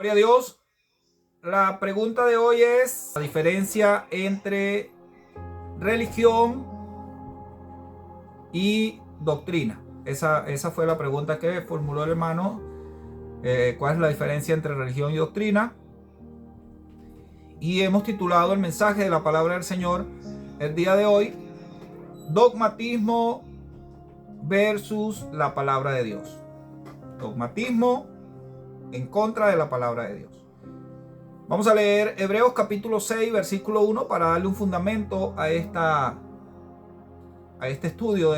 Gloria a Dios. La pregunta de hoy es la diferencia entre religión y doctrina. Esa fue la pregunta que formuló el hermano. ¿Cuál es la diferencia entre religión y doctrina? Y hemos titulado el mensaje de la palabra del Señor el día de hoy: dogmatismo versus la palabra de Dios. Dogmatismo en contra de la palabra de Dios. Vamos a leer Hebreos capítulo 6, versículo 1 para darle un fundamento a este estudio.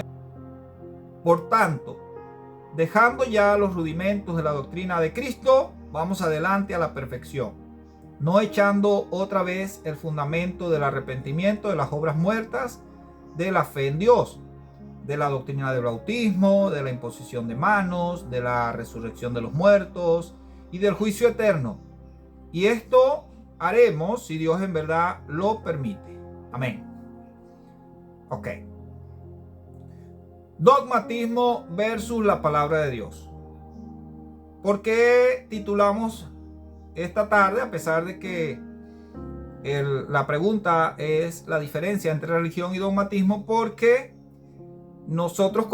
Por tanto, dejando ya los rudimentos de la doctrina de Cristo, vamos adelante a la perfección, no echando otra vez el fundamento del arrepentimiento de las obras muertas, de la fe en Dios, de la doctrina del bautismo, de la imposición de manos, de la resurrección de los muertos y del juicio eterno. Y esto haremos si Dios en verdad lo permite. Amén. Ok. Dogmatismo versus la palabra de Dios. ¿Por qué titulamos esta tarde, a pesar de que la pregunta es la diferencia entre religión y dogmatismo? Porque nosotros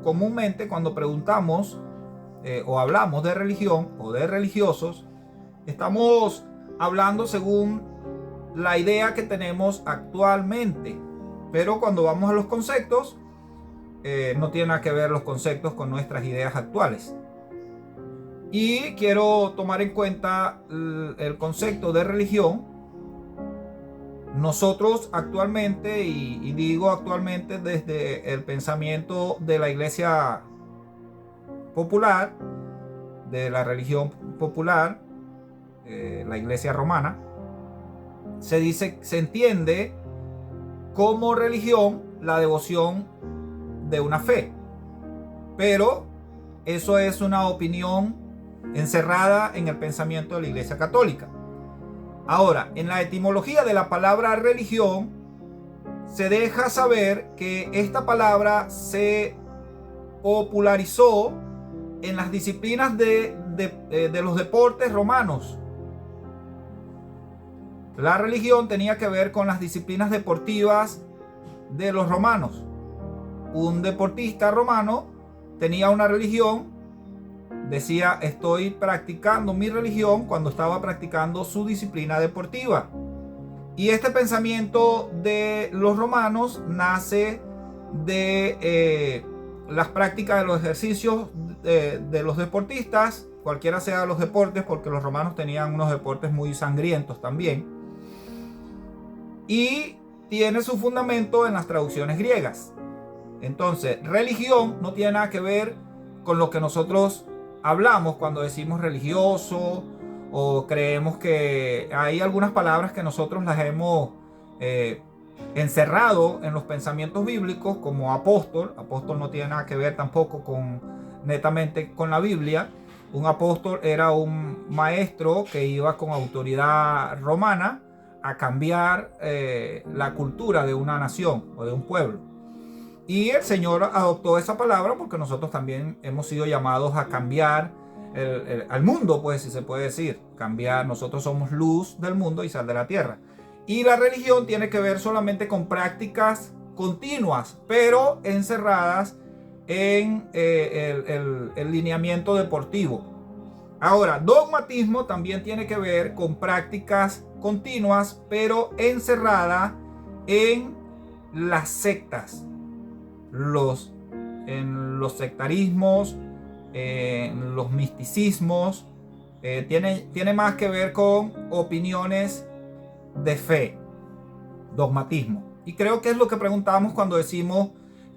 comúnmente cuando preguntamos o hablamos de religión o de religiosos, estamos hablando según la idea que tenemos actualmente. Pero cuando vamos a los conceptos, no tiene nada que ver los conceptos con nuestras ideas actuales. Y quiero tomar en cuenta el concepto de religión. Nosotros actualmente, y digo actualmente desde el pensamiento de la iglesia popular, de la religión popular, la iglesia romana, se entiende como religión la devoción de una fe. Pero eso es una opinión encerrada en el pensamiento de la iglesia católica. Ahora, en la etimología de la palabra religión, se deja saber que esta palabra se popularizó en las disciplinas de los deportes romanos. La religión tenía que ver con las disciplinas deportivas de los romanos. Un deportista romano tenía una religión, decía: estoy practicando mi religión, cuando estaba practicando su disciplina deportiva. Y este pensamiento de los romanos nace de las prácticas de los ejercicios de los deportistas, cualquiera sea los deportes, porque los romanos tenían unos deportes muy sangrientos también. Y tiene su fundamento en las traducciones griegas. Entonces, religión no tiene nada que ver con lo que nosotros hablamos cuando decimos religioso, o creemos que hay algunas palabras que nosotros las hemos encerrado en los pensamientos bíblicos, como apóstol. Apóstol no tiene nada que ver tampoco netamente con la Biblia. Un apóstol era un maestro que iba con autoridad romana a cambiar la cultura de una nación o de un pueblo. Y el Señor adoptó esa palabra porque nosotros también hemos sido llamados a cambiar al mundo, pues, si se puede decir. Cambiar, nosotros somos luz del mundo y sal de la tierra. Y la religión tiene que ver solamente con prácticas continuas, pero encerradas en el lineamiento deportivo. Ahora, dogmatismo también tiene que ver con prácticas continuas, pero encerrada en las sectas, en los sectarismos, en los misticismos. Tiene más que ver con opiniones de fe, dogmatismo. Y creo que es lo que preguntamos cuando decimos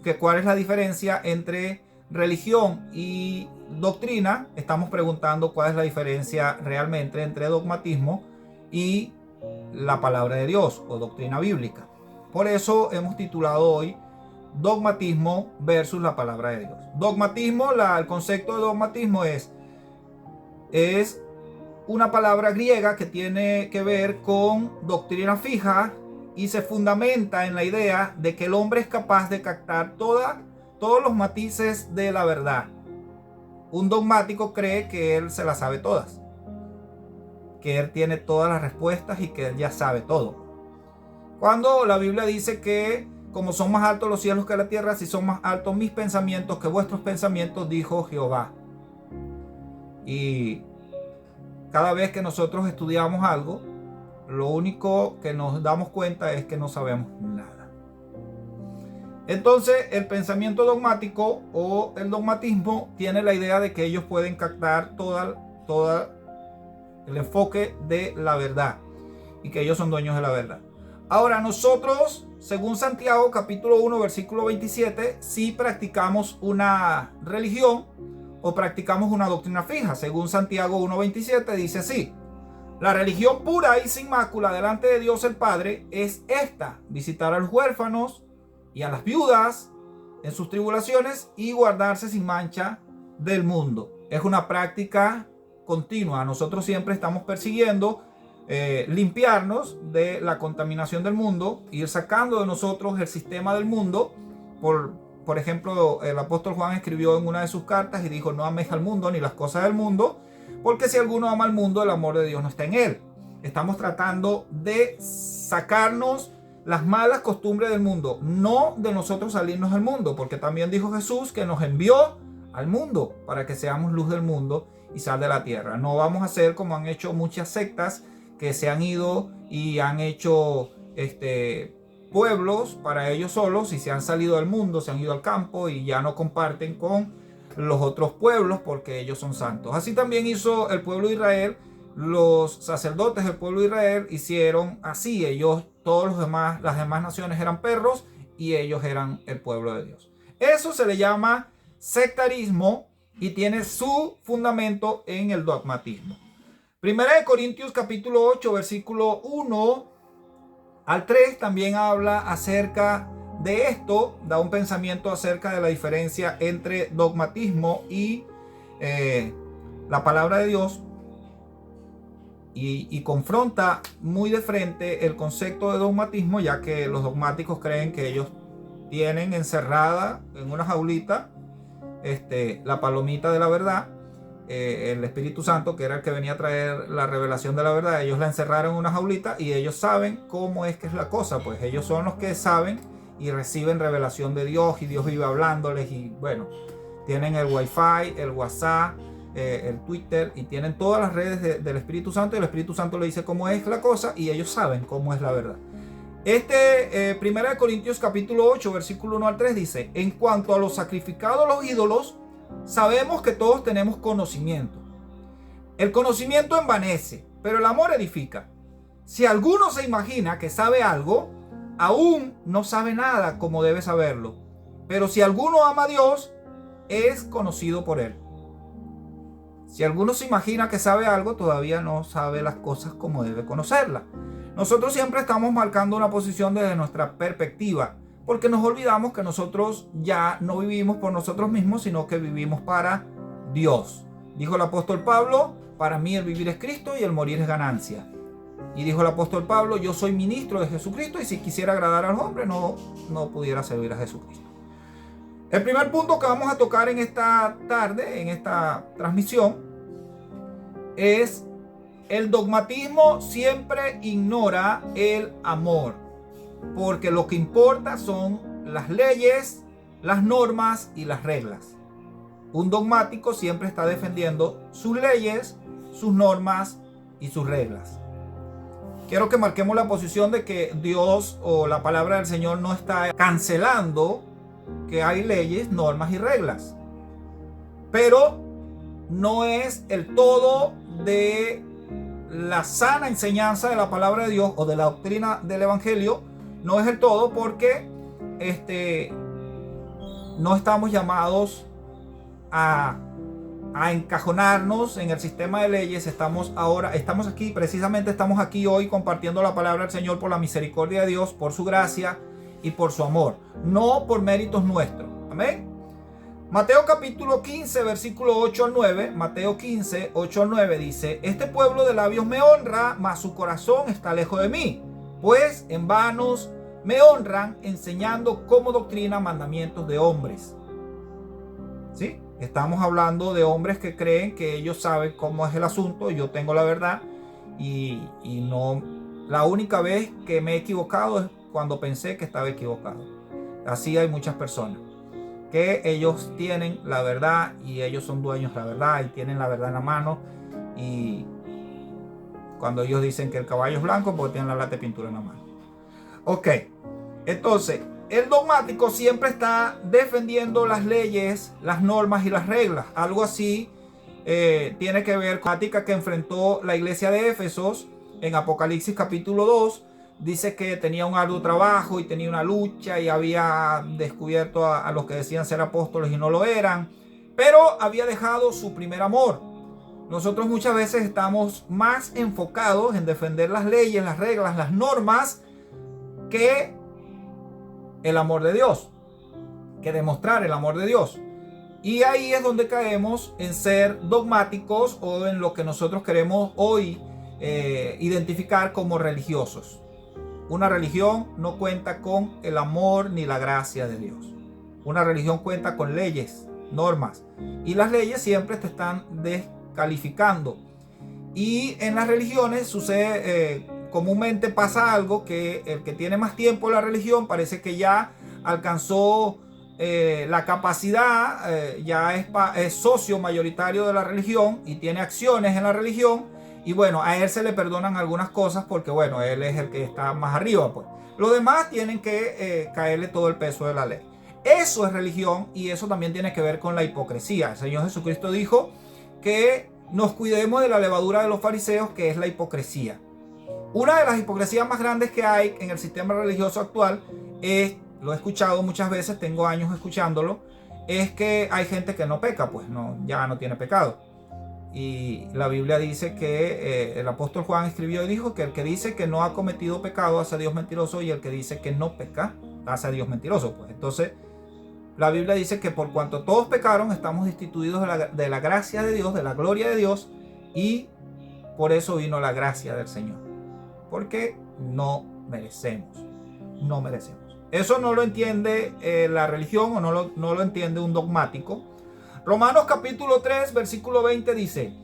que cuál es la diferencia entre religión y doctrina. Estamos preguntando cuál es la diferencia realmente entre dogmatismo y la palabra de Dios o doctrina bíblica. Por eso hemos titulado hoy dogmatismo versus la palabra de Dios. Dogmatismo, el concepto de dogmatismo es una palabra griega que tiene que ver con doctrina fija y se fundamenta en la idea de que el hombre es capaz de captar todos los matices de la verdad. Un dogmático cree que él se las sabe todas. que Él tiene todas las respuestas y que Él ya sabe todo. Cuando la Biblia dice que como son más altos los cielos que la tierra, así son más altos mis pensamientos que vuestros pensamientos, dijo Jehová. Y cada vez que nosotros estudiamos algo, lo único que nos damos cuenta es que no sabemos nada. Entonces, el pensamiento dogmático o el dogmatismo tiene la idea de que ellos pueden captar toda el enfoque de la verdad y que ellos son dueños de la verdad. Ahora, nosotros, según Santiago capítulo 1 versículo 27, sí practicamos una religión o practicamos una doctrina fija. Según Santiago 1:27 dice así: la religión pura y sin mácula delante de Dios el Padre es esta: visitar a los huérfanos y a las viudas en sus tribulaciones y guardarse sin mancha del mundo. Es una práctica continua. Nosotros siempre estamos persiguiendo limpiarnos de la contaminación del mundo, ir sacando de nosotros el sistema del mundo. Por ejemplo, el apóstol Juan escribió en una de sus cartas y dijo: no améis al mundo ni las cosas del mundo, porque si alguno ama al mundo, el amor de Dios no está en él. Estamos tratando de sacarnos las malas costumbres del mundo, no de nosotros salirnos del mundo, porque también dijo Jesús que nos envió al mundo para que seamos luz del mundo y sal de la tierra. No vamos a hacer como han hecho muchas sectas que se han ido y han hecho pueblos para ellos solos y se han salido del mundo, se han ido al campo y ya no comparten con los otros pueblos porque ellos son santos. Así también hizo el pueblo de Israel. Los sacerdotes del pueblo de Israel hicieron así. Las demás naciones eran perros y ellos eran el pueblo de Dios. Eso se le llama sectarismo y tiene su fundamento en el dogmatismo. Primera de Corintios capítulo 8 versículo 1 al 3 también habla acerca de esto, da un pensamiento acerca de la diferencia entre dogmatismo y la palabra de Dios y confronta muy de frente el concepto de dogmatismo, ya que los dogmáticos creen que ellos tienen encerrada en una jaulita la palomita de la verdad, el Espíritu Santo, que era el que venía a traer la revelación de la verdad. Ellos la encerraron en una jaulita y ellos saben cómo es que es la cosa. Pues ellos son los que saben y reciben revelación de Dios y Dios vive hablándoles y bueno, tienen el Wi-Fi, el WhatsApp, el Twitter y tienen todas las redes del Espíritu Santo y el Espíritu Santo le dice cómo es la cosa y ellos saben cómo es la verdad. 1 Corintios capítulo 8 versículo 1 al 3 dice: en cuanto a los sacrificados a los ídolos, sabemos que todos tenemos conocimiento. El conocimiento envanece, pero el amor edifica. Si alguno se imagina que sabe algo, aún no sabe nada como debe saberlo. Pero si alguno ama a Dios, es conocido por él. Si alguno se imagina que sabe algo, todavía no sabe las cosas como debe conocerlas. Nosotros siempre estamos marcando una posición desde nuestra perspectiva, porque nos olvidamos que nosotros ya no vivimos por nosotros mismos, sino que vivimos para Dios. Dijo el apóstol Pablo: para mí el vivir es Cristo y el morir es ganancia. Y dijo el apóstol Pablo: yo soy ministro de Jesucristo y si quisiera agradar al hombre no pudiera servir a Jesucristo. El primer punto que vamos a tocar en esta tarde, en esta transmisión, es: el dogmatismo siempre ignora el amor, porque lo que importa son las leyes, las normas y las reglas. Un dogmático siempre está defendiendo sus leyes, sus normas y sus reglas. Quiero que marquemos la posición de que Dios o la palabra del Señor no está cancelando que hay leyes, normas y reglas, pero no es el todo de la sana enseñanza de la palabra de Dios o de la doctrina del evangelio. No es el todo, porque no estamos llamados a encajonarnos en el sistema de leyes. Estamos aquí hoy compartiendo la palabra del Señor por la misericordia de Dios, por su gracia y por su amor, no por méritos nuestros. Amén. Mateo capítulo 15 versículo 8 al 9. Mateo 15, 8 al 9 dice: este pueblo de labios me honra, mas su corazón está lejos de mí, pues en vanos me honran, enseñando como doctrina mandamientos de hombres. ¿Sí? Estamos hablando de hombres que creen que ellos saben cómo es el asunto. Yo tengo la verdad y no, la única vez que me he equivocado es cuando pensé que estaba equivocado. Así hay muchas personas que ellos tienen la verdad y ellos son dueños de la verdad y tienen la verdad en la mano, y cuando ellos dicen que el caballo es blanco, porque tienen la lata de pintura en la mano. Ok, entonces el dogmático siempre está defendiendo las leyes, las normas y las reglas. Algo así tiene que ver con la práctica que enfrentó la iglesia de Éfesos en Apocalipsis capítulo 2. Dice que tenía un arduo trabajo y tenía una lucha y había descubierto a los que decían ser apóstoles y no lo eran, pero había dejado su primer amor. Nosotros muchas veces estamos más enfocados en defender las leyes, las reglas, las normas, que el amor de Dios, que demostrar el amor de Dios. Y ahí es donde caemos en ser dogmáticos o en lo que nosotros queremos hoy identificar como religiosos. Una religión no cuenta con el amor ni la gracia de Dios. Una religión cuenta con leyes, normas, y las leyes siempre te están descalificando. Y en las religiones sucede, comúnmente pasa algo, que el que tiene más tiempo en la religión parece que ya alcanzó la capacidad, ya es socio mayoritario de la religión y tiene acciones en la religión. Y bueno, a él se le perdonan algunas cosas porque bueno, él es el que está más arriba, pues. Los demás tienen que caerle todo el peso de la ley. Eso es religión, y eso también tiene que ver con la hipocresía. El Señor Jesucristo dijo que nos cuidemos de la levadura de los fariseos, que es la hipocresía. Una de las hipocresías más grandes que hay en el sistema religioso actual es, lo he escuchado muchas veces, tengo años escuchándolo, es que hay gente que no peca, pues no, ya no tiene pecado. Y la Biblia dice que el apóstol Juan escribió y dijo que el que dice que no ha cometido pecado hace a Dios mentiroso, y el que dice que no peca hace a Dios mentiroso. Pues entonces la Biblia dice que por cuanto todos pecaron, estamos destituidos de la gracia de Dios, de la gloria de Dios, y por eso vino la gracia del Señor. Porque no merecemos. No merecemos. Eso no lo entiende la religión, o no lo entiende un dogmático. Romanos capítulo 3, versículo 20 dice: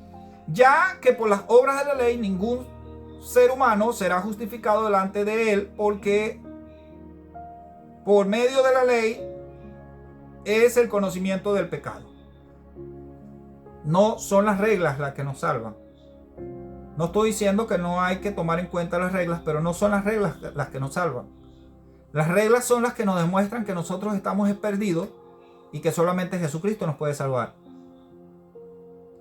ya que por las obras de la ley ningún ser humano será justificado delante de él, porque por medio de la ley es el conocimiento del pecado. No son las reglas las que nos salvan. No estoy diciendo que no hay que tomar en cuenta las reglas, pero no son las reglas las que nos salvan. Las reglas son las que nos demuestran que nosotros estamos perdidos y que solamente Jesucristo nos puede salvar.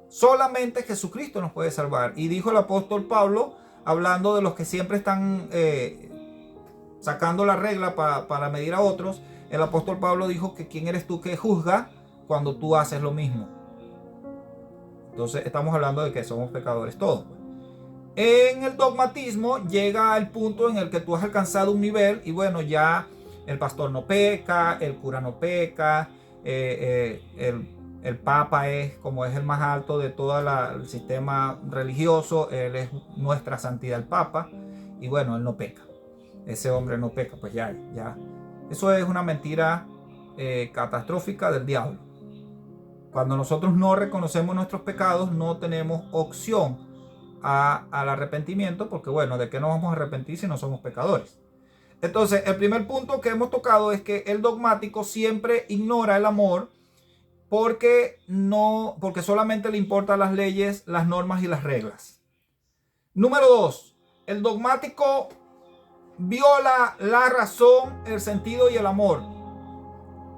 Solamente Jesucristo nos puede salvar. Y dijo el apóstol Pablo, hablando de los que siempre están sacando la regla para medir a otros, el apóstol Pablo dijo que ¿quién eres tú que juzga cuando tú haces lo mismo? Entonces estamos hablando de que somos pecadores todos. En el dogmatismo llega el punto en el que tú has alcanzado un nivel y bueno, ya el pastor no peca, el cura no peca, el papa es como es el más alto de todo el sistema religioso, él es nuestra santidad el papa, y bueno, él no peca, ese hombre no peca. Pues ya eso es una mentira catastrófica del diablo. Cuando nosotros no reconocemos nuestros pecados, no tenemos opción al arrepentimiento, porque bueno, ¿de qué nos vamos a arrepentir si no somos pecadores? Entonces, el primer punto que hemos tocado es que el dogmático siempre ignora el amor, porque solamente le importan las leyes, las normas y las reglas. Número 2, el dogmático viola la razón, el sentido y el amor.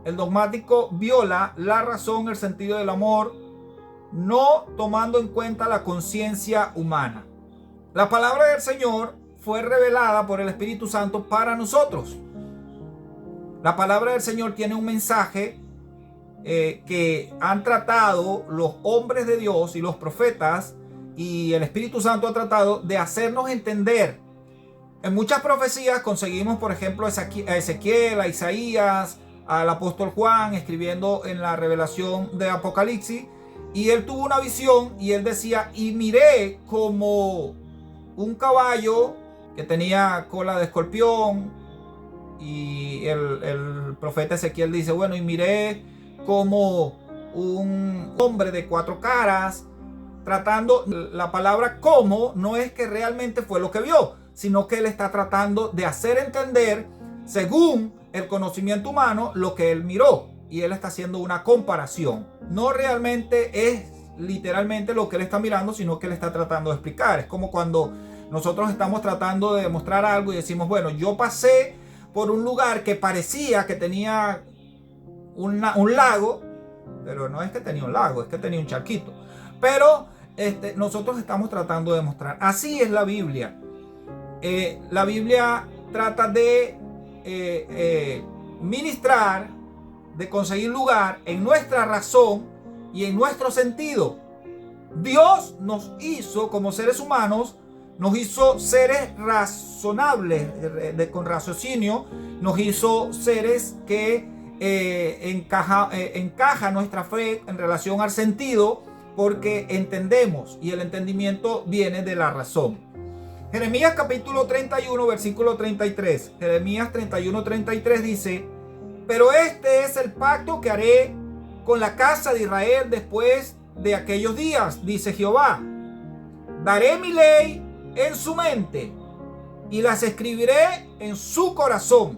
El dogmático viola la razón, el sentido y el amor, no tomando en cuenta la conciencia humana. La palabra del Señor fue revelada por el Espíritu Santo para nosotros. La palabra del Señor tiene un mensaje que han tratado los hombres de Dios y los profetas, y el Espíritu Santo ha tratado de hacernos entender. En muchas profecías conseguimos, por ejemplo, a Ezequiel, a Isaías, al apóstol Juan escribiendo en la revelación de Apocalipsis, y él tuvo una visión y él decía: y miré como un caballo que tenía cola de escorpión. Y el profeta Ezequiel dice: bueno, y miré como un hombre de 4 caras. tratando, la palabra cómo no es que realmente fue lo que vio, sino que él está tratando de hacer entender, según el conocimiento humano, lo que él miró. Y él está haciendo una comparación. No realmente es literalmente lo que él está mirando, sino que él está tratando de explicar. Es como cuando nosotros estamos tratando de demostrar algo y decimos, bueno, yo pasé por un lugar que parecía que tenía un lago, pero no es que tenía un lago, es que tenía un charquito. Pero nosotros estamos tratando de demostrar. Así es la Biblia. La Biblia trata de ministrar, de conseguir lugar en nuestra razón y en nuestro sentido. Dios nos hizo como seres humanos, nos hizo seres razonables, con raciocinio, nos hizo seres que encaja nuestra fe en relación al sentido, porque entendemos y el entendimiento viene de la razón. Jeremías capítulo 31, versículo 33. Jeremías 31, 33 dice: pero este es el pacto que haré con la casa de Israel después de aquellos días, dice Jehová. Daré mi ley en su mente y las escribiré en su corazón.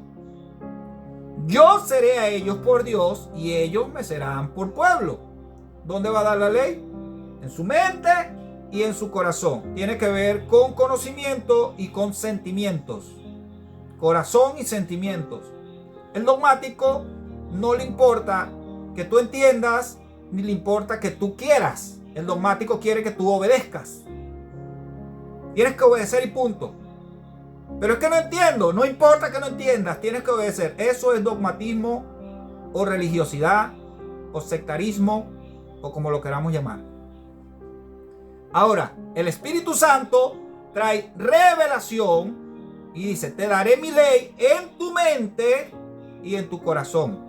Yo seré a ellos por Dios y ellos me serán por pueblo. ¿Dónde va a dar la ley? En su mente y en su corazón. Tiene que ver con conocimiento y con sentimientos. Corazón y sentimientos. El dogmático no le importa que tú entiendas, ni le importa que tú quieras. El dogmático quiere que tú obedezcas. Tienes que obedecer y punto. Pero es que no entiendo. No importa que no entiendas, tienes que obedecer. Eso es dogmatismo o religiosidad o sectarismo o como lo queramos llamar. Ahora, el Espíritu Santo trae revelación y dice: te daré mi ley en tu mente y en tu corazón.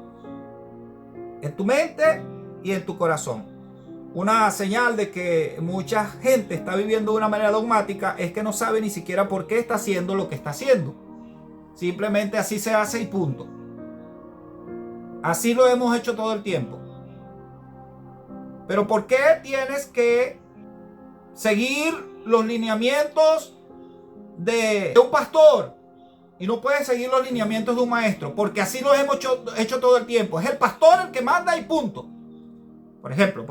En tu mente y en tu corazón. Una señal de que mucha gente está viviendo de una manera dogmática es que no sabe ni siquiera por qué está haciendo lo que está haciendo. Simplemente así se hace y punto. Así lo hemos hecho todo el tiempo. Pero ¿por qué tienes que seguir los lineamientos de un pastor y no puedes seguir los lineamientos de un maestro? Porque así lo hemos hecho todo el tiempo. Es el pastor el que manda y punto. Por ejemplo.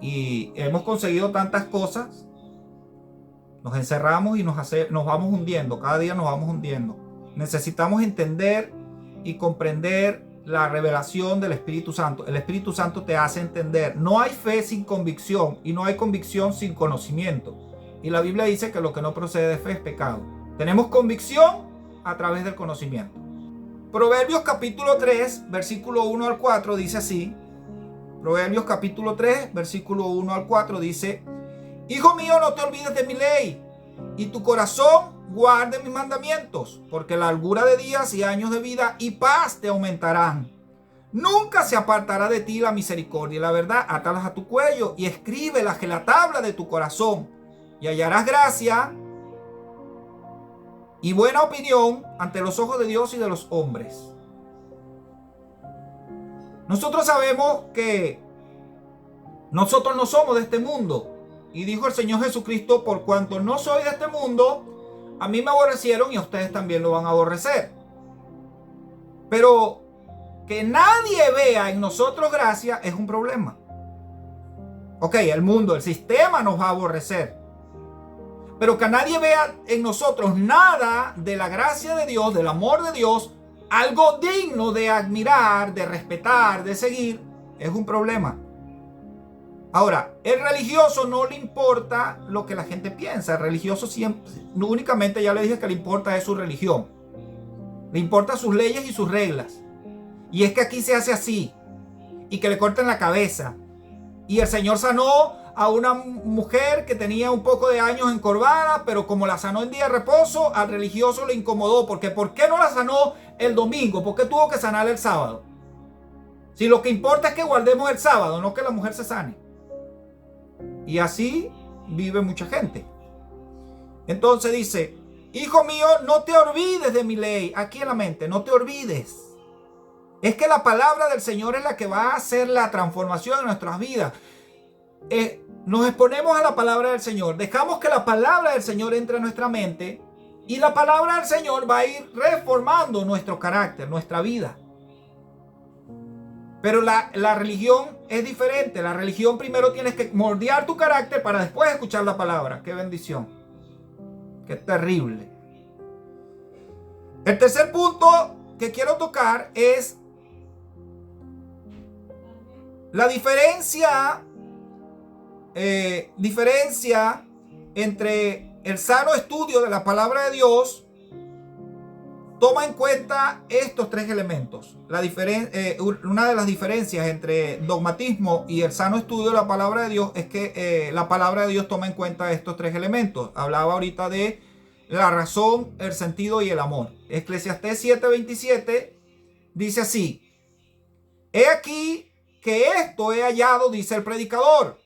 Y hemos conseguido tantas cosas. Nos encerramos y nos vamos hundiendo. Cada día nos vamos hundiendo. Necesitamos entender y comprender la revelación del Espíritu Santo. El Espíritu Santo te hace entender. No hay fe sin convicción y no hay convicción sin conocimiento. Y la Biblia dice que lo que no procede de fe es pecado. Tenemos convicción a través del conocimiento. Proverbios capítulo 3, versículo 1 al 4 dice así. Proverbios capítulo 3, versículo 1 al 4 dice: hijo mío, no te olvides de mi ley, y tu corazón guarde mis mandamientos, porque la largura de días y años de vida y paz te aumentarán. Nunca se apartará de ti la misericordia y la verdad. Átalas a tu cuello y escríbelas en la tabla de tu corazón, y hallarás gracia y buena opinión ante los ojos de Dios y de los hombres. Nosotros sabemos que nosotros no somos de este mundo. Y dijo el Señor Jesucristo: por cuanto no soy de este mundo, a mí me aborrecieron y a ustedes también lo van a aborrecer. Pero que nadie vea en nosotros gracia es un problema. Ok, el mundo, el sistema nos va a aborrecer. Pero que nadie vea en nosotros nada de la gracia de Dios, del amor de Dios, algo digno de admirar, de respetar, de seguir, es un problema. Ahora, el religioso no le importa lo que la gente piensa. El religioso siempre, únicamente, ya le dije que le importa es su religión. Le importan sus leyes y sus reglas. Y es que aquí se hace así. Y que le corten la cabeza. Y el Señor sanó a una mujer que tenía un poco de años encorvada, pero como la sanó en día de reposo, al religioso le incomodó. Porque ¿por qué no la sanó el domingo? ¿Por qué tuvo que sanar el sábado? Si lo que importa es que guardemos el sábado, no que la mujer se sane. Y así vive mucha gente. Entonces dice: hijo mío, no te olvides de mi ley. Aquí en la mente, no te olvides. Es que la palabra del Señor es la que va a hacer la transformación en nuestras vidas. Nos exponemos a la palabra del Señor, dejamos que la palabra del Señor entre en nuestra mente y la palabra del Señor va a ir reformando nuestro carácter, nuestra vida. Pero la religión es diferente. La religión primero tienes que moldear tu carácter para después escuchar la palabra. ¡Qué bendición! ¡Qué terrible! El tercer punto que quiero tocar es la diferencia entre el sano estudio de la palabra de Dios. Toma en cuenta estos tres elementos. Una de las diferencias entre dogmatismo y el sano estudio de la palabra de Dios es que la palabra de Dios toma en cuenta estos tres elementos. Hablaba ahorita de la razón, el sentido y el amor. Eclesiastés 7:27 dice así: he aquí que esto he hallado, dice el predicador,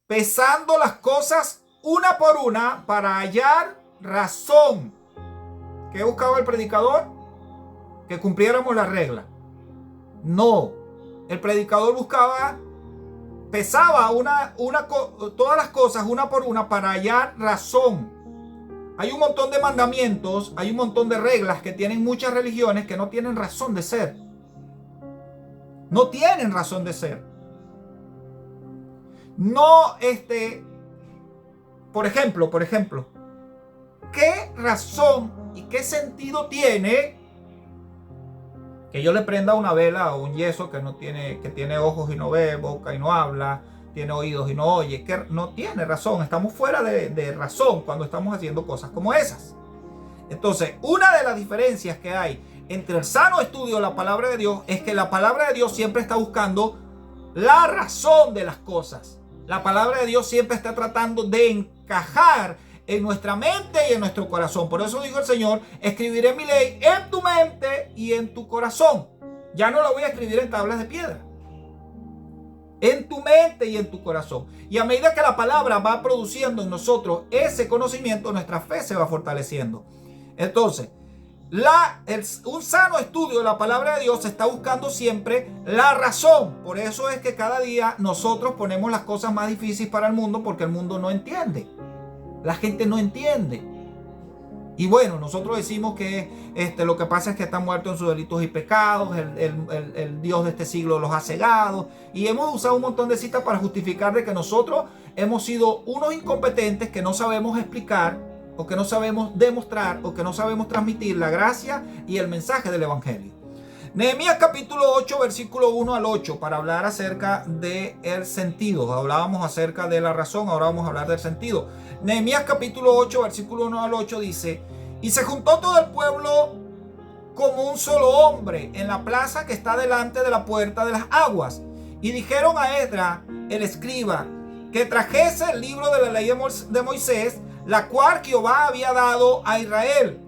pesando las cosas una por una para hallar razón. ¿Qué buscaba el predicador? Que cumpliéramos la regla. No, el predicador pesaba todas las cosas una por una para hallar razón. Hay un montón de mandamientos, hay un montón de reglas que tienen muchas religiones que no tienen razón de ser. No tienen razón de ser. No, por ejemplo, ¿qué razón y qué sentido tiene que yo le prenda una vela o un yeso que tiene ojos y no ve, boca y no habla, tiene oídos y no oye? Que no tiene razón. Estamos fuera de razón cuando estamos haciendo cosas como esas. Entonces, una de las diferencias que hay entre el sano estudio de la palabra de Dios es que la palabra de Dios siempre está buscando la razón de las cosas. La palabra de Dios siempre está tratando de encajar en nuestra mente y en nuestro corazón. Por eso dijo el Señor: escribiré mi ley en tu mente y en tu corazón. Ya no la voy a escribir en tablas de piedra. En tu mente y en tu corazón. Y a medida que la palabra va produciendo en nosotros ese conocimiento, nuestra fe se va fortaleciendo. Entonces, un sano estudio de la palabra de Dios está buscando siempre la razón. Por eso es que cada día nosotros ponemos las cosas más difíciles para el mundo, porque el mundo no entiende. La gente no entiende. Y bueno, nosotros decimos que lo que pasa es que están muertos en sus delitos y pecados, el Dios de este siglo los ha cegado, y hemos usado un montón de citas para justificar de que nosotros hemos sido unos incompetentes que no sabemos explicar, o que no sabemos demostrar, o que no sabemos transmitir la gracia y el mensaje del evangelio. Nehemías capítulo 8, versículo 1 al 8, para hablar acerca del sentido. Hablábamos acerca de la razón, ahora vamos a hablar del sentido. Nehemías capítulo 8, versículo 1 al 8 dice: y se juntó todo el pueblo como un solo hombre en la plaza que está delante de la puerta de las aguas. Y dijeron a Esdras, el escriba, que trajese el libro de la ley de Moisés, la cual Jehová había dado a Israel.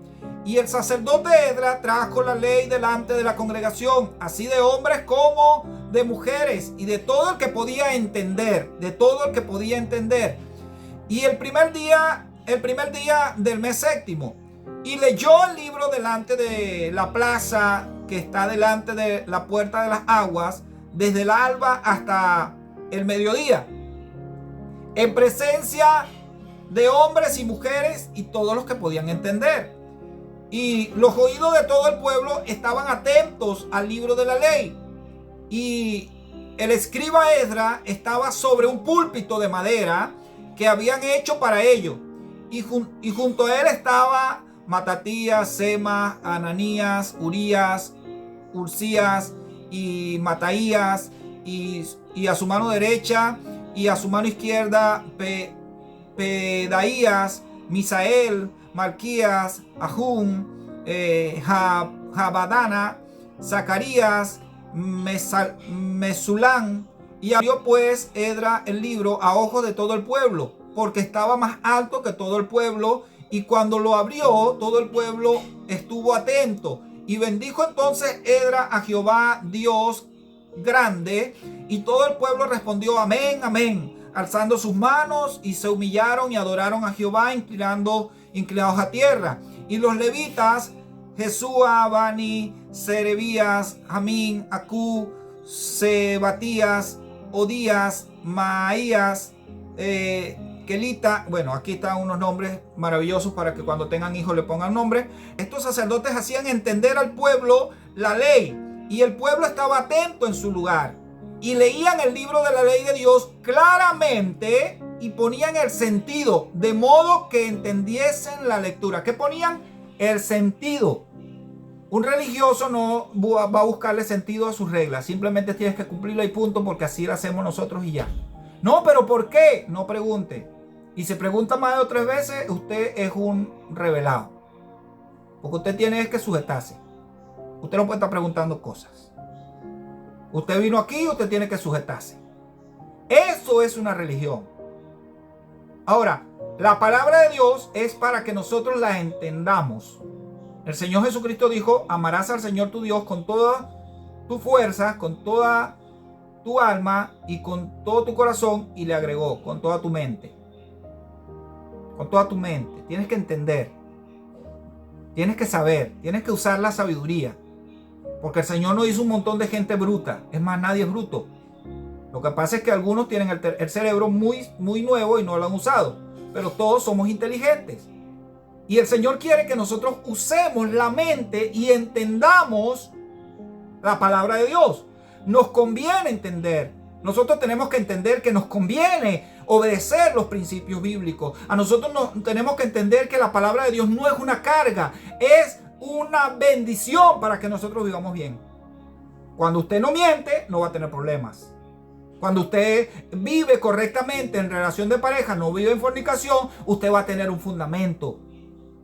Y el sacerdote Esdras trajo la ley delante de la congregación, así de hombres como de mujeres, y de todo el que podía entender, Y el primer día del mes séptimo, y leyó el libro delante de la plaza que está delante de la puerta de las aguas, desde el alba hasta el mediodía, en presencia de hombres y mujeres y todos los que podían entender. Y los oídos de todo el pueblo estaban atentos al libro de la ley. Y el escriba Esdras estaba sobre un púlpito de madera que habían hecho para ello. Y junto a él estaba Matatías, Sema, Ananías, Urías, Ursías y Mataías. Y a su mano derecha y a su mano izquierda Pedaías, Misael, Malquías, Ahum, Jabadana, Zacarías, Mesulán. Y abrió pues Esdras el libro a ojos de todo el pueblo, porque estaba más alto que todo el pueblo. Y cuando lo abrió, todo el pueblo estuvo atento. Y bendijo entonces Esdras a Jehová Dios grande. Y todo el pueblo respondió: amén, amén, alzando sus manos, y se humillaron y adoraron a Jehová, inclinados a tierra. Y los levitas Jesúa, Bani, Serebías, Jamín, Acú, Sebatías, Odías, Maías, Kelita. Bueno, aquí están unos nombres maravillosos para que cuando tengan hijos le pongan nombre. Estos sacerdotes hacían entender al pueblo la ley y el pueblo estaba atento en su lugar y leían el libro de la ley de Dios claramente y ponían el sentido de modo que entendiesen la lectura. ¿Qué ponían? El sentido. Un religioso no va a buscarle sentido a sus reglas. Simplemente tienes que cumplirlo y punto, porque así lo hacemos nosotros y ya. No, pero ¿por qué? No pregunte. Y si pregunta más de 3 veces, usted es un revelado. Porque usted tiene que sujetarse. Usted no puede estar preguntando cosas. Usted vino aquí, usted tiene que sujetarse. Eso es una religión. Ahora, la palabra de Dios es para que nosotros la entendamos. El Señor Jesucristo dijo: amarás al Señor tu Dios con toda tu fuerza, con toda tu alma y con todo tu corazón. Y le agregó: con toda tu mente. Con toda tu mente. Tienes que entender. Tienes que saber. Tienes que usar la sabiduría. Porque el Señor no hizo un montón de gente bruta. Es más, nadie es bruto. Lo que pasa es que algunos tienen el cerebro muy nuevo y no lo han usado. Pero todos somos inteligentes. Y el Señor quiere que nosotros usemos la mente y entendamos la palabra de Dios. Nos conviene entender. Nosotros tenemos que entender que nos conviene obedecer los principios bíblicos. A nosotros tenemos que entender que la palabra de Dios no es una carga, es una bendición para que nosotros vivamos bien. Cuando usted no miente, no va a tener problemas. Cuando usted vive correctamente en relación de pareja, no vive en fornicación, usted va a tener un fundamento.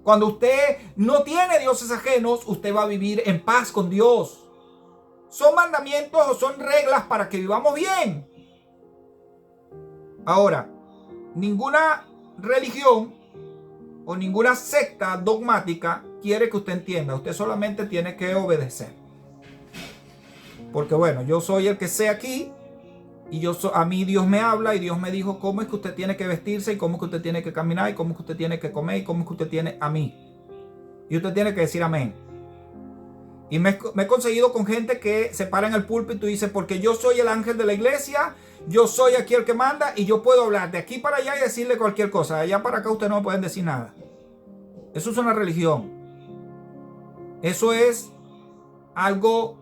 Cuando usted no tiene dioses ajenos, usted va a vivir en paz con Dios. Son mandamientos o son reglas para que vivamos bien. Ahora, ninguna religión o ninguna secta dogmática quiere que usted entienda. Usted solamente tiene que obedecer. Porque bueno, yo soy el que sé aquí. Y a mí Dios me habla y Dios me dijo cómo es que usted tiene que vestirse y cómo es que usted tiene que caminar y cómo es que usted tiene que comer y cómo es que usted tiene a mí. Y usted tiene que decir amén. Y me he conseguido con gente que se para en el púlpito y dice: porque yo soy el ángel de la iglesia, yo soy aquí el que manda y yo puedo hablar de aquí para allá y decirle cualquier cosa. De allá para acá ustedes no me pueden decir nada. Eso es una religión. Eso es algo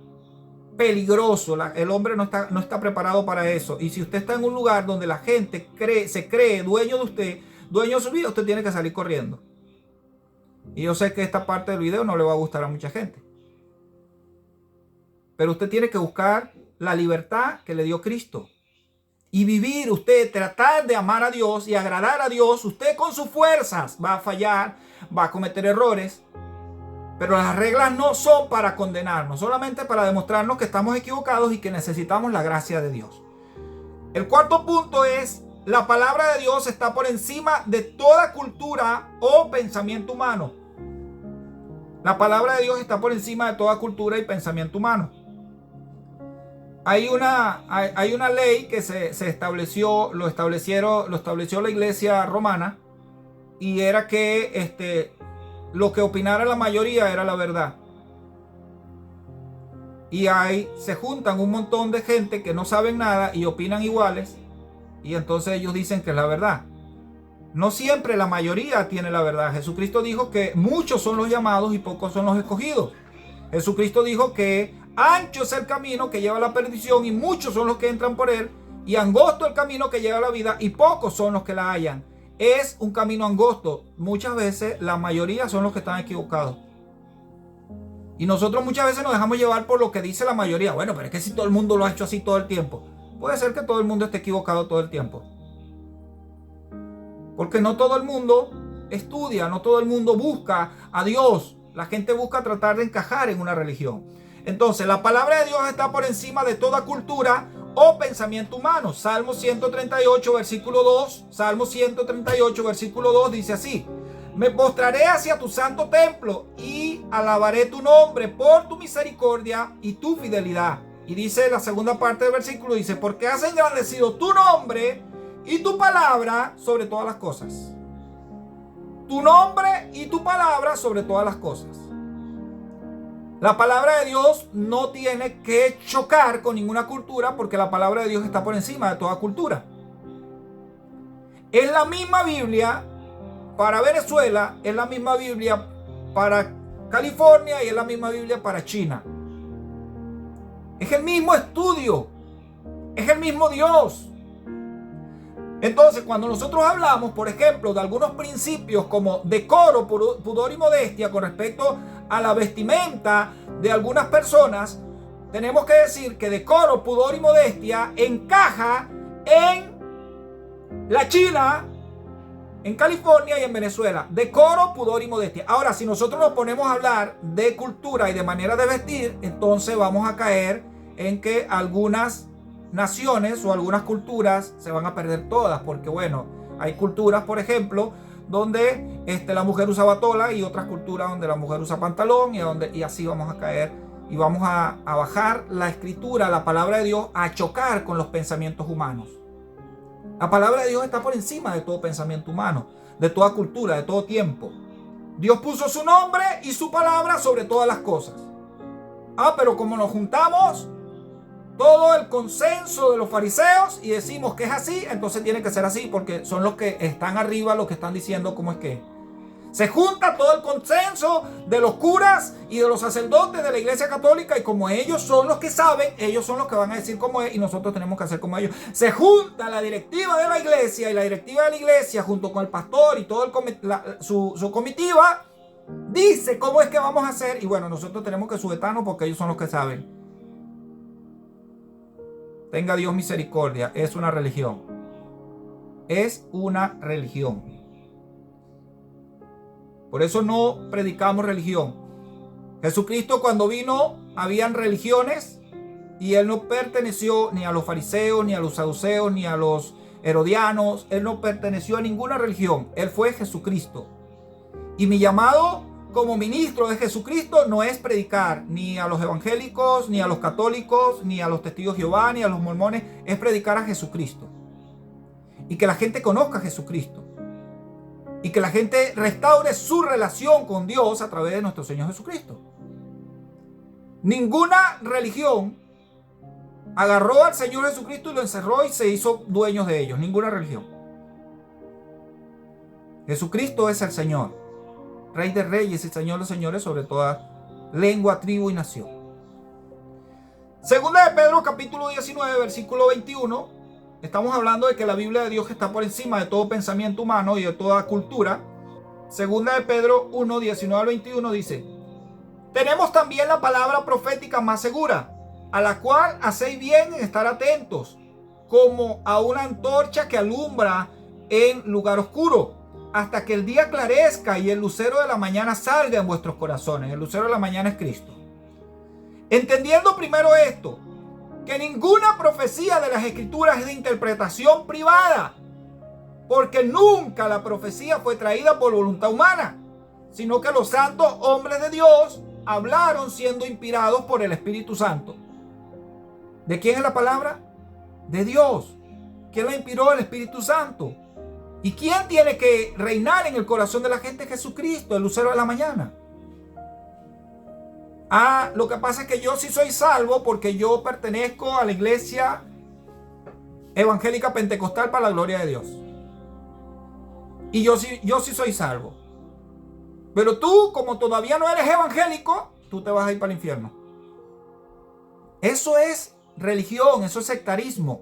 peligroso. El hombre no está preparado para eso. Y si usted está en un lugar donde la gente se cree dueño de usted, dueño de su vida, usted tiene que salir corriendo. Y yo sé que esta parte del video no le va a gustar a mucha gente. Pero usted tiene que buscar la libertad que le dio Cristo. Y vivir, usted tratar de amar a Dios y agradar a Dios. Usted con sus fuerzas va a fallar, va a cometer errores. Pero las reglas no son para condenarnos, solamente para demostrarnos que estamos equivocados y que necesitamos la gracia de Dios. El cuarto punto es: la palabra de Dios está por encima de toda cultura o pensamiento humano. La palabra de Dios está por encima de toda cultura y pensamiento humano. Hay una ley que se estableció, lo estableció la iglesia romana, y era que lo que opinara la mayoría era la verdad. Y ahí se juntan un montón de gente que no saben nada y opinan iguales, y entonces ellos dicen que es la verdad. No siempre la mayoría tiene la verdad. Jesucristo dijo que muchos son los llamados y pocos son los escogidos. Jesucristo dijo que ancho es el camino que lleva a la perdición y muchos son los que entran por él, y angosto el camino que lleva a la vida y pocos son los que la hallan. Es un camino angosto. Muchas veces la mayoría son los que están equivocados. Y nosotros muchas veces nos dejamos llevar por lo que dice la mayoría. Bueno, pero es que si todo el mundo lo ha hecho así todo el tiempo. Puede ser que todo el mundo esté equivocado todo el tiempo. Porque no todo el mundo estudia, no todo el mundo busca a Dios. La gente busca tratar de encajar en una religión. Entonces, la palabra de Dios está por encima de toda cultura o pensamiento humano. Salmo 138, versículo 2. Salmo 138, versículo 2 dice así: me postraré hacia tu santo templo y alabaré tu nombre por tu misericordia y tu fidelidad. Y dice la segunda parte del versículo, dice: porque has engrandecido tu nombre y tu palabra sobre todas las cosas. Tu nombre y tu palabra sobre todas las cosas. La palabra de Dios no tiene que chocar con ninguna cultura porque la palabra de Dios está por encima de toda cultura. Es la misma Biblia para Venezuela, es la misma Biblia para California y es la misma Biblia para China. Es el mismo estudio, es el mismo Dios. Entonces, cuando nosotros hablamos, por ejemplo, de algunos principios como decoro, pudor y modestia con respecto a la vestimenta de algunas personas, tenemos que decir que decoro, pudor y modestia encaja en la China, en California y en Venezuela. Decoro, pudor y modestia. Ahora, si nosotros nos ponemos a hablar de cultura y de manera de vestir, entonces vamos a caer en que algunas naciones o algunas culturas se van a perder todas, porque bueno, hay culturas, por ejemplo, donde la mujer usa batola y otras culturas donde la mujer usa pantalón y así vamos a caer y vamos a bajar la escritura, la palabra de Dios, a chocar con los pensamientos humanos. La palabra de Dios está por encima de todo pensamiento humano, de toda cultura, de todo tiempo. Dios puso su nombre y su palabra sobre todas las cosas. Pero como nos juntamos todo el consenso de los fariseos y decimos que es así, entonces tiene que ser así porque son los que están arriba los que están diciendo cómo es que es. Se junta todo el consenso de los curas y de los sacerdotes de la Iglesia Católica y como ellos son los que saben, ellos son los que van a decir cómo es y nosotros tenemos que hacer como ellos. Se junta la directiva de la Iglesia y la directiva de la Iglesia junto con el pastor y todo su comitiva dice cómo es que vamos a hacer y bueno, nosotros tenemos que sujetarnos porque ellos son los que saben. Tenga Dios misericordia, es una religión. Es una religión. Por eso no predicamos religión. Jesucristo cuando vino, habían religiones y Él no perteneció ni a los fariseos, ni a los saduceos, ni a los herodianos. Él no perteneció a ninguna religión. Él fue Jesucristo. Y mi llamado como ministro de Jesucristo no es predicar ni a los evangélicos, ni a los católicos, ni a los testigos de Jehová, ni a los mormones. Es predicar a Jesucristo. Y que la gente conozca a Jesucristo. Y que la gente restaure su relación con Dios a través de nuestro Señor Jesucristo. Ninguna religión agarró al Señor Jesucristo y lo encerró y se hizo dueños de ellos. Ninguna religión. Jesucristo es el Señor, Rey de reyes y Señor de señores sobre toda lengua, tribu y nación. Segunda de Pedro capítulo 19 versículo 21. Estamos hablando de que la Biblia de Dios está por encima de todo pensamiento humano y de toda cultura. Segunda de Pedro 1, 19 al 21 dice: tenemos también la palabra profética más segura, a la cual hacéis bien en estar atentos, como a una antorcha que alumbra en lugar oscuro, hasta que el día aclarezca y el lucero de la mañana salga en vuestros corazones. El lucero de la mañana es Cristo. Entendiendo primero esto, que ninguna profecía de las Escrituras es de interpretación privada, porque nunca la profecía fue traída por voluntad humana, sino que los santos hombres de Dios hablaron siendo inspirados por el Espíritu Santo. ¿De quién es la palabra? De Dios. ¿Quién la inspiró? El Espíritu Santo. ¿Y quién tiene que reinar en el corazón de la gente? Jesucristo, el lucero de la mañana. Lo que pasa es que yo sí soy salvo porque yo pertenezco a la iglesia evangélica pentecostal para la gloria de Dios. Y yo sí soy salvo. Pero tú, como todavía no eres evangélico, tú te vas a ir para el infierno. Eso es religión, eso es sectarismo.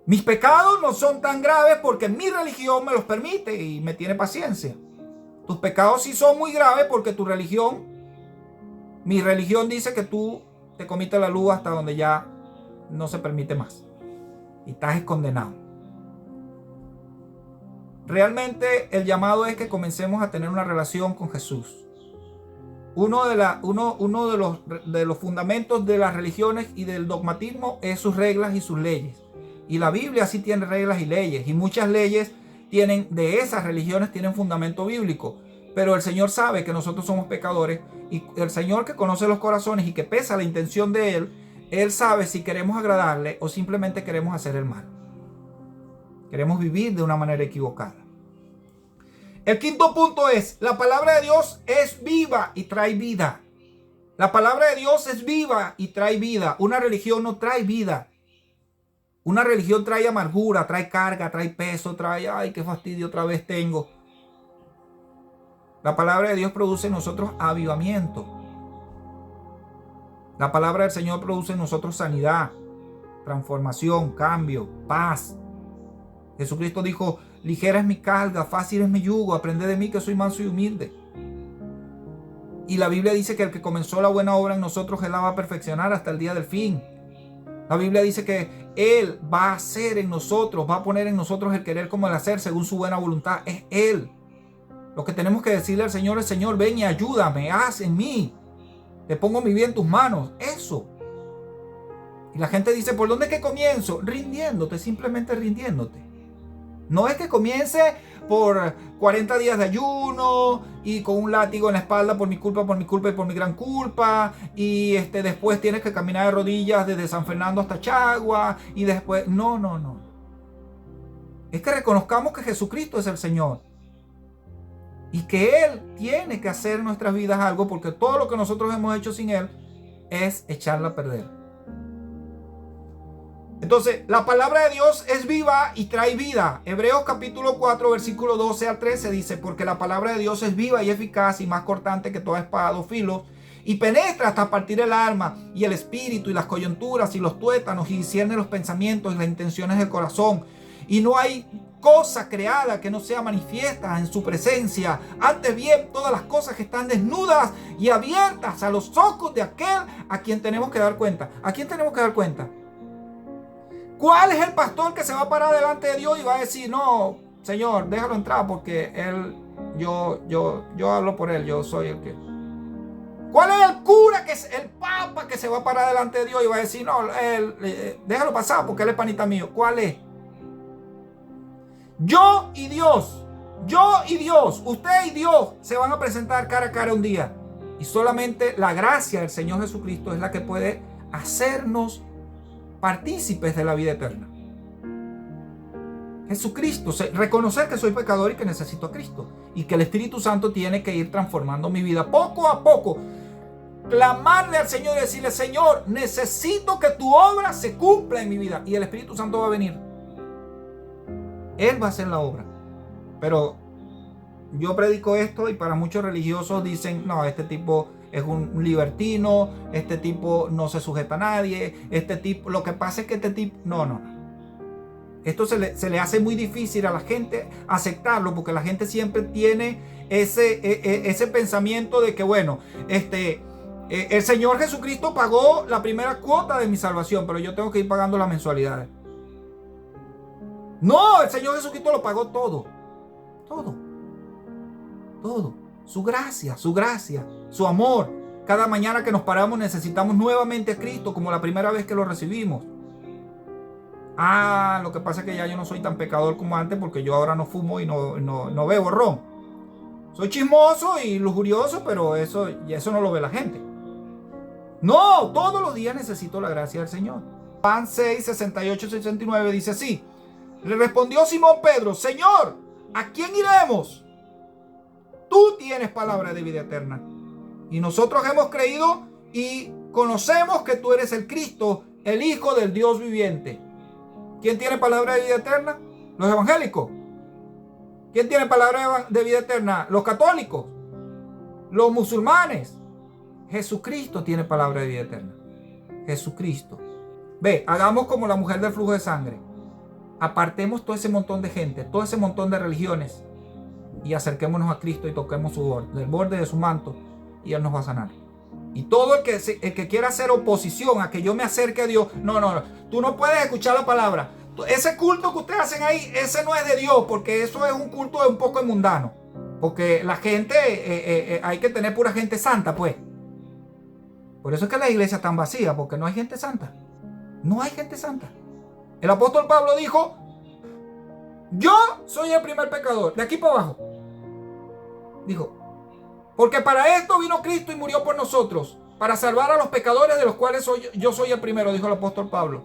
Mis pecados no son tan graves porque mi religión me los permite y me tiene paciencia. Tus pecados sí son muy graves porque mi religión dice que tú te comiste la luz hasta donde ya no se permite más. Y estás condenado. Realmente el llamado es que comencemos a tener una relación con Jesús. Uno de los fundamentos de las religiones y del dogmatismo es sus reglas y sus leyes. Y la Biblia sí tiene reglas y leyes. Y muchas leyes de esas religiones tienen fundamento bíblico. Pero el Señor sabe que nosotros somos pecadores. Y el Señor, que conoce los corazones y que pesa la intención de Él sabe si queremos agradarle o simplemente queremos hacer el mal. Queremos vivir de una manera equivocada. El quinto punto es: la palabra de Dios es viva y trae vida. La palabra de Dios es viva y trae vida. Una religión no trae vida. Una religión trae amargura, trae carga, trae peso, trae, ay, qué fastidio otra vez tengo. La palabra de Dios produce en nosotros avivamiento. La palabra del Señor produce en nosotros sanidad, transformación, cambio, paz. Jesucristo dijo, ligera es mi carga, fácil es mi yugo, aprended de mí que soy manso y humilde. Y la Biblia dice que el que comenzó la buena obra en nosotros, Él la va a perfeccionar hasta el día del fin. La Biblia dice que Él va a hacer en nosotros, va a poner en nosotros el querer como el hacer según su buena voluntad. Es Él. Lo que tenemos que decirle al Señor es, Señor, ven y ayúdame, haz en mí. Te pongo mi vida en tus manos. Eso. Y la gente dice, ¿por dónde es que comienzo? Rindiéndote, simplemente rindiéndote. No es que comience por 40 días de ayuno y con un látigo en la espalda por mi culpa y por mi gran culpa. Y después tienes que caminar de rodillas desde San Fernando hasta Chagua. Y después, no. Es que reconozcamos que Jesucristo es el Señor. Y que Él tiene que hacer en nuestras vidas algo, porque todo lo que nosotros hemos hecho sin Él es echarla a perder. Entonces, la palabra de Dios es viva y trae vida. Hebreos capítulo 4, versículo 12 al 13 dice, porque la palabra de Dios es viva y eficaz y más cortante que toda espada de dos filos, y penetra hasta partir el alma y el espíritu y las coyunturas y los tuétanos y discierne los pensamientos y las intenciones del corazón. Y no hay cosa creada que no sea manifiesta en su presencia. Antes bien, todas las cosas que están desnudas y abiertas a los ojos de aquel a quien tenemos que dar cuenta. ¿A quién tenemos que dar cuenta? ¿Cuál es el pastor que se va a parar delante de Dios y va a decir, no, Señor, déjalo entrar porque él, yo hablo por él, yo soy el que... ¿Cuál es el cura, que es el papa que se va a parar delante de Dios y va a decir, no, déjalo pasar porque él es panita mío? ¿Cuál es? Yo y Dios, usted y Dios se van a presentar cara a cara un día. Y solamente la gracia del Señor Jesucristo es la que puede hacernos partícipes de la vida eterna. Jesucristo, reconocer que soy pecador y que necesito a Cristo. Y que el Espíritu Santo tiene que ir transformando mi vida poco a poco. Clamarle al Señor y decirle, Señor, necesito que tu obra se cumpla en mi vida. Y el Espíritu Santo va a venir. Él va a hacer la obra. Pero yo predico esto y para muchos religiosos dicen, no, este tipo es un libertino, este tipo no se sujeta a nadie, este tipo, lo que pasa es que este tipo, no. Esto se le hace muy difícil a la gente aceptarlo, porque la gente siempre tiene ese pensamiento de que, bueno, el Señor Jesucristo pagó la primera cuota de mi salvación, pero yo tengo que ir pagando las mensualidades. No, el Señor Jesucristo lo pagó todo. Su gracia, su amor. Cada mañana que nos paramos necesitamos nuevamente a Cristo como la primera vez que lo recibimos. Lo que pasa es que ya yo no soy tan pecador como antes porque yo ahora no fumo y no bebo ron. Soy chismoso y lujurioso, pero eso no lo ve la gente. No, todos los días necesito la gracia del Señor. Juan 6, 68 y 69 dice así. Le respondió Simón Pedro, Señor, ¿a quién iremos? Tú tienes palabra de vida eterna. Y nosotros hemos creído y conocemos que tú eres el Cristo, el Hijo del Dios viviente. ¿Quién tiene palabra de vida eterna? Los evangélicos. ¿Quién tiene palabra de vida eterna? Los católicos. Los musulmanes. Jesucristo tiene palabra de vida eterna. Jesucristo. Ve, hagamos como la mujer del flujo de sangre. Apartemos todo ese montón de gente, todo ese montón de religiones y acerquémonos a Cristo y toquemos el borde de su manto y Él nos va a sanar. Y todo el que quiera hacer oposición a que yo me acerque a Dios, no, tú no puedes escuchar la palabra. Ese culto que ustedes hacen ahí, ese no es de Dios, porque eso es un culto un poco mundano. Porque la gente, hay que tener pura gente santa, pues. Por eso es que la iglesia está tan vacía, porque no hay gente santa. No hay gente santa. El apóstol Pablo dijo, yo soy el primer pecador, de aquí para abajo. Dijo, porque para esto vino Cristo y murió por nosotros, para salvar a los pecadores de los cuales yo soy el primero, dijo el apóstol Pablo.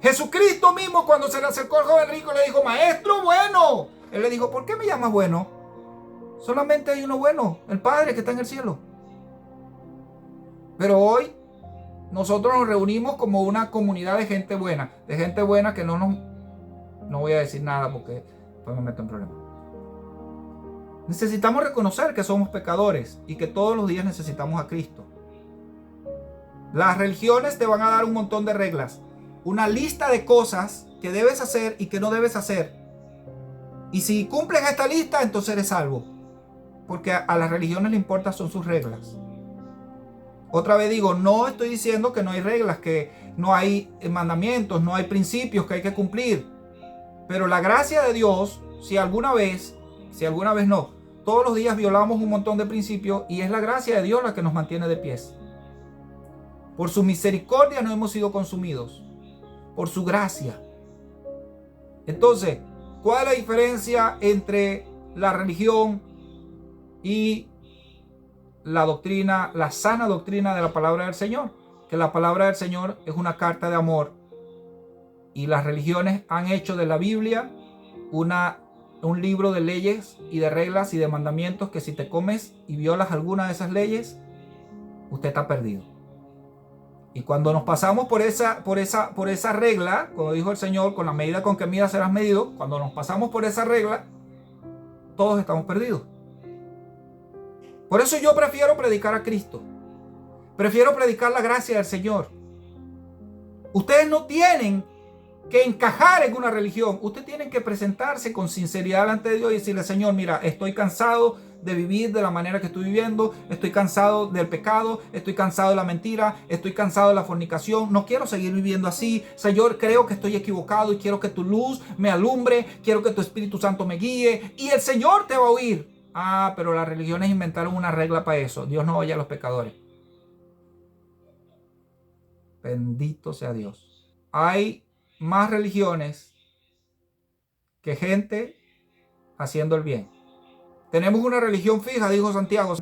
Jesucristo mismo, cuando se le acercó al joven rico, le dijo, maestro bueno. Él le dijo, ¿por qué me llamas bueno? Solamente hay uno bueno, el Padre que está en el cielo. Pero hoy nosotros nos reunimos como una comunidad de gente buena que no voy a decir nada porque después me meto en problemas. Necesitamos reconocer que somos pecadores y que todos los días necesitamos a Cristo. Las religiones te van a dar un montón de reglas, una lista de cosas que debes hacer y que no debes hacer. Y si cumples esta lista, entonces eres salvo. Porque a las religiones le importan son sus reglas. Otra vez digo, no estoy diciendo que no hay reglas, que no hay mandamientos, no hay principios que hay que cumplir. Pero la gracia de Dios, si alguna vez no, todos los días violamos un montón de principios y es la gracia de Dios la que nos mantiene de pies. Por su misericordia no hemos sido consumidos. Por su gracia. Entonces, ¿cuál es la diferencia entre la religión y la doctrina, la sana doctrina de la palabra del Señor? Que la palabra del Señor es una carta de amor. Y las religiones han hecho de la Biblia un libro de leyes y de reglas y de mandamientos que si te comes y violas alguna de esas leyes, usted está perdido. Y cuando nos pasamos por esa regla, como dijo el Señor, con la medida con que midas serás medido, cuando nos pasamos por esa regla, todos estamos perdidos. Por eso yo prefiero predicar a Cristo. Prefiero predicar la gracia del Señor. Ustedes no tienen que encajar en una religión. Ustedes tienen que presentarse con sinceridad delante de Dios y decirle, Señor, mira, estoy cansado de vivir de la manera que estoy viviendo, estoy cansado del pecado, estoy cansado de la mentira, estoy cansado de la fornicación, no quiero seguir viviendo así. Señor, creo que estoy equivocado y quiero que tu luz me alumbre, quiero que tu Espíritu Santo me guíe y el Señor te va a oír. Pero las religiones inventaron una regla para eso. Dios no oye a los pecadores. Bendito sea Dios. Hay más religiones que gente haciendo el bien. Tenemos una religión fija, dijo Santiago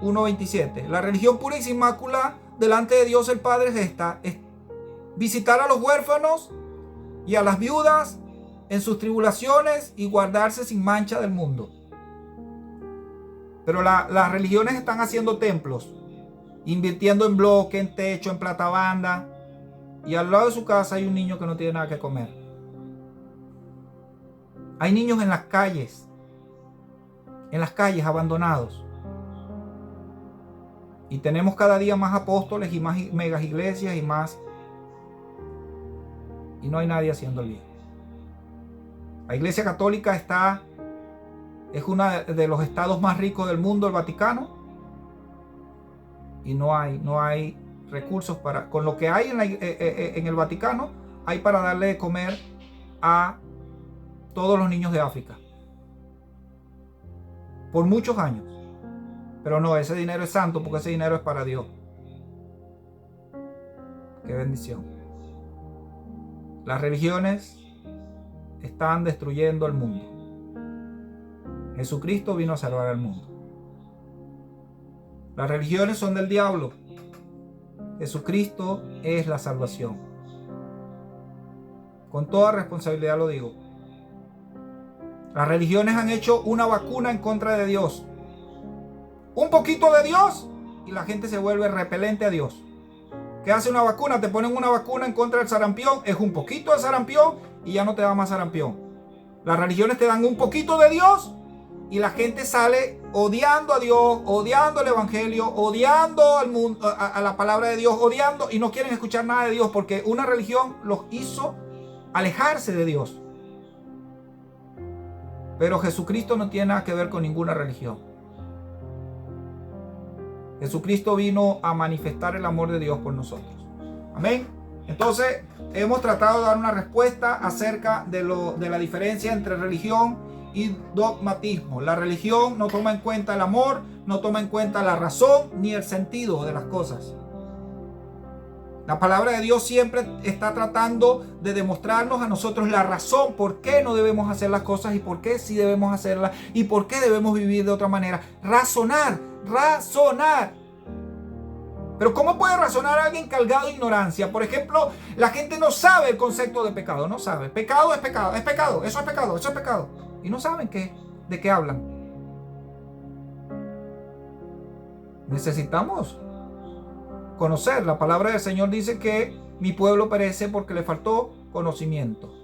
1:27. La religión pura y sin mácula delante de Dios el Padre es esta: es visitar a los huérfanos y a las viudas en sus tribulaciones y guardarse sin mancha del mundo. Pero las religiones están haciendo templos, invirtiendo en bloque, en techo, en platabanda, y al lado de su casa hay un niño que no tiene nada que comer. Hay niños en las calles abandonados. Y tenemos cada día más apóstoles y más megas iglesias y no hay nadie haciendo el bien. La Iglesia Católica es uno de los estados más ricos del mundo, el Vaticano, y no hay recursos con lo que hay en el Vaticano, hay para darle de comer a todos los niños de África por muchos años. Pero no, ese dinero es santo porque ese dinero es para Dios. Qué bendición. Las religiones están destruyendo el mundo. Jesucristo vino a salvar al mundo. Las religiones son del diablo. Jesucristo es la salvación. Con toda responsabilidad lo digo. Las religiones han hecho una vacuna en contra de Dios. Un poquito de Dios y la gente se vuelve repelente a Dios. ¿Qué hace una vacuna? Te ponen una vacuna en contra del sarampión. Es un poquito de sarampión y ya no te da más sarampión. Las religiones te dan un poquito de Dios y la gente sale odiando a Dios, odiando el evangelio, odiando al mundo, a la palabra de Dios, odiando, y no quieren escuchar nada de Dios porque una religión los hizo alejarse de Dios. Pero Jesucristo no tiene nada que ver con ninguna religión. Jesucristo vino a manifestar el amor de Dios por nosotros. Amén. Entonces, hemos tratado de dar una respuesta acerca de la diferencia entre religión y dogmatismo. La religión no toma en cuenta el amor, no toma en cuenta la razón ni el sentido de las cosas. La palabra de Dios siempre está tratando de demostrarnos a nosotros la razón por qué no debemos hacer las cosas y por qué sí debemos hacerlas y por qué debemos vivir de otra manera. Razonar. Pero ¿cómo puede razonar alguien cargado de ignorancia? Por ejemplo, la gente no sabe el concepto de pecado, no sabe. Pecado es pecado, es pecado, eso es pecado, eso es pecado. Y no saben de qué hablan. Necesitamos conocer. La palabra del Señor dice que mi pueblo perece porque le faltó conocimiento.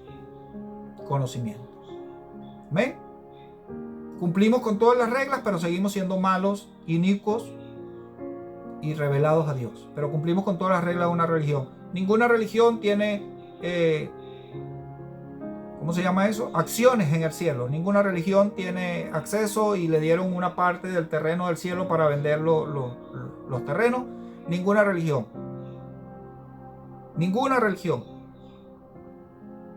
Conocimiento. ¿Amén? Cumplimos con todas las reglas, pero seguimos siendo malos, inicuos y rebelados a Dios. Pero cumplimos con todas las reglas de una religión. Ninguna religión tiene, ¿cómo se llama eso? Acciones en el cielo. Ninguna religión tiene acceso y le dieron una parte del terreno del cielo para vender los terrenos. Ninguna religión. Ninguna religión.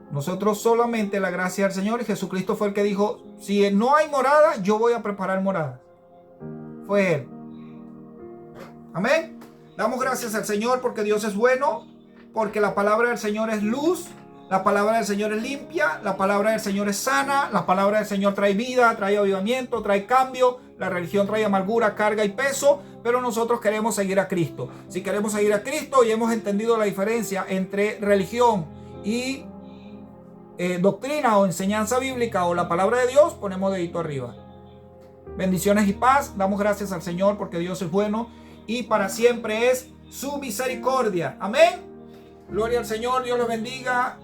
Nosotros solamente la gracia del Señor, y Jesucristo fue el que dijo, si no hay morada, yo voy a preparar morada. Fue Él. Amén. Damos gracias al Señor porque Dios es bueno, porque la palabra del Señor es luz, la palabra del Señor es limpia, la palabra del Señor es sana, la palabra del Señor trae vida, trae avivamiento, trae cambio, la religión trae amargura, carga y peso, pero nosotros queremos seguir a Cristo. Si queremos seguir a Cristo y hemos entendido la diferencia entre religión y doctrina o enseñanza bíblica o la palabra de Dios, ponemos dedito arriba. Bendiciones y paz. Damos gracias al Señor porque Dios es bueno y para siempre es su misericordia. Amén. Gloria al Señor. Dios los bendiga.